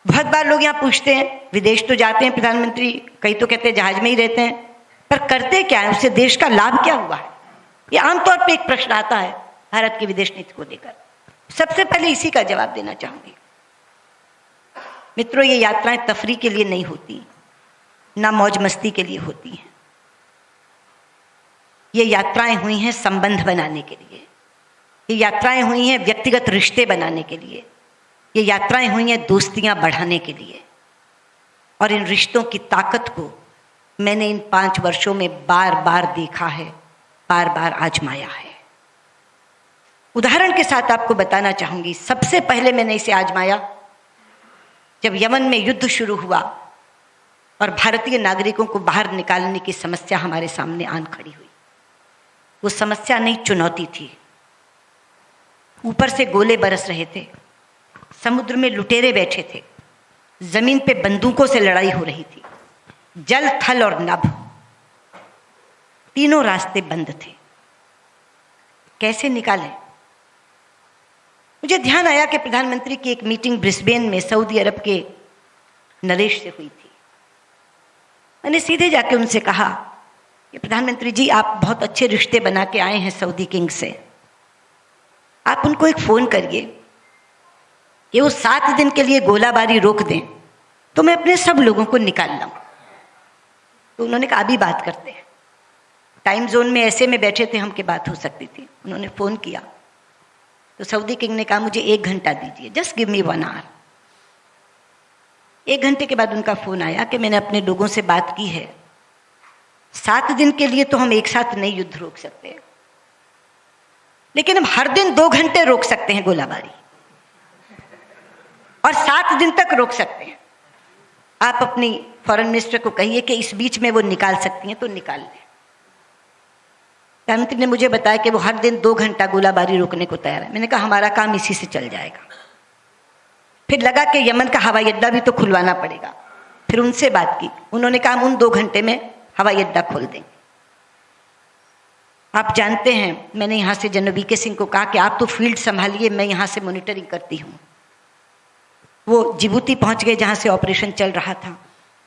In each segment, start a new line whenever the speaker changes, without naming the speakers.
बहुत बार लोग यहाँ पूछते हैं, विदेश तो जाते हैं प्रधानमंत्री, कई तो कहते हैं जहाज में ही रहते हैं, पर करते क्या है, उससे देश का लाभ क्या हुआ है? ये आमतौर पे एक प्रश्न आता है भारत की विदेश नीति को लेकर। सबसे पहले इसी का जवाब देना चाहूंगी। मित्रों, ये यात्राएं तफरीह के लिए नहीं होती, ना मौज मस्ती के लिए होती हैं। ये यात्राएं हुई हैं संबंध बनाने के लिए, ये यात्राएं हुई हैं व्यक्तिगत रिश्ते बनाने के लिए, ये यात्राएं हुई हैं दोस्तियां बढ़ाने के लिए। और इन रिश्तों की ताकत को मैंने इन 5 वर्षों में बार बार देखा है, बार बार आजमाया है। उदाहरण के साथ आपको बताना चाहूंगी। सबसे पहले मैंने इसे आजमाया जब यमन में युद्ध शुरू हुआ और भारतीय नागरिकों को बाहर निकालने की समस्या हमारे सामने आन खड़ी हुई। वो समस्या नहीं, चुनौती थी। ऊपर से गोले बरस रहे थे, समुद्र में लुटेरे बैठे थे, जमीन पे बंदूकों से लड़ाई हो रही थी, जल थल और नभ, तीनों रास्ते बंद थे। कैसे निकालें? मुझे ध्यान आया कि प्रधानमंत्री की एक मीटिंग ब्रिस्बेन में सऊदी अरब के नरेश से हुई थी। मैंने सीधे जाके उनसे कहा कि प्रधानमंत्री जी, आप बहुत अच्छे रिश्ते बना के आए हैं सऊदी किंग से, आप उनको एक फ़ोन करिए कि वो 7 दिन के लिए गोलाबारी रोक दें तो मैं अपने सब लोगों को निकाल लाऊं। तो उन्होंने कहा अभी बात करते हैं। टाइम जोन में ऐसे में बैठे थे हम कि बात हो सकती थी। उन्होंने फ़ोन किया तो सऊदी किंग ने कहा मुझे 1 घंटा दीजिए, जस्ट गिव मी 1 आवर। 1 घंटे के बाद उनका फ़ोन आया कि मैंने अपने लोगों से बात की है, 7 दिन के लिए तो हम एक साथ नहीं युद्ध रोक सकते, लेकिन हम हर दिन 2 घंटे रोक सकते हैं गोलाबारी, और 7 दिन तक रोक सकते हैं। आप अपनी फॉरेन मिनिस्टर को कहिए कि इस बीच में वो निकाल सकती हैं तो निकाल लें। प्रधानमंत्री ने मुझे बताया कि वो हर दिन 2 घंटा गोलाबारी रोकने को तैयार है। मैंने कहा हमारा काम इसी से चल जाएगा। फिर लगा कि यमन का हवाई अड्डा भी तो खुलवाना पड़ेगा। फिर उनसे बात की, उन्होंने कहा हम उन 2 घंटे में हवाई अड्डा खोल देंगे। आप जानते हैं, मैंने यहाँ से जनरल वीके सिंह को कहा कि आप तो फील्ड संभालिए, मैं यहाँ से मॉनिटरिंग करती हूँ। वो जिबूती पहुँच गए जहाँ से ऑपरेशन चल रहा था,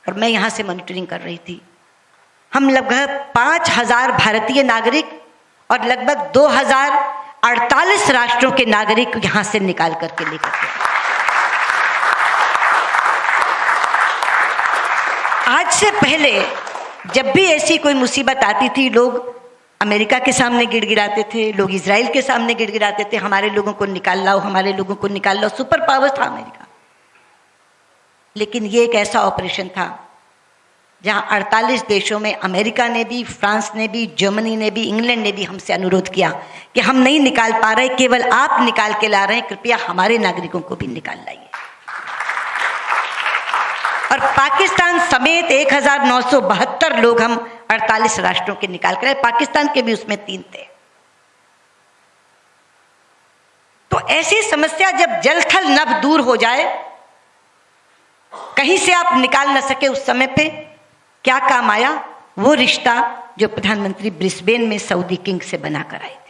और मैं यहाँ से मॉनिटरिंग कर रही थी। हम लगभग 5000 भारतीय नागरिक और लगभग 2048 राष्ट्रों के नागरिक यहाँ से निकाल करके लेकर गए। आज से पहले जब भी ऐसी कोई मुसीबत आती थी, लोग अमेरिका के सामने गिड़गिड़ाते थे, लोग इजराइल के सामने गिड़गिड़ाते थे, हमारे लोगों को निकाल लाओ, हमारे लोगों को निकाल लाओ। सुपर पावर था अमेरिका। लेकिन ये एक ऐसा ऑपरेशन था जहां 48 देशों में अमेरिका ने भी, फ्रांस ने भी, जर्मनी ने भी, इंग्लैंड ने भी हमसे अनुरोध किया कि हम नहीं निकाल पा रहे, केवल आप निकाल के ला रहे हैं, कृपया हमारे नागरिकों को भी निकाल लाइए। और पाकिस्तान समेत 1972 लोग हम 48 राष्ट्रों के निकाल कर, पाकिस्तान के भी उसमें 3 थे। तो ऐसी समस्या जब जल थल नभ दूर हो जाए, कहीं से आप निकाल न सके, उस समय पे क्या काम आया? वो रिश्ता जो प्रधानमंत्री ब्रिस्बेन में सऊदी किंग से बनाकर आए थे।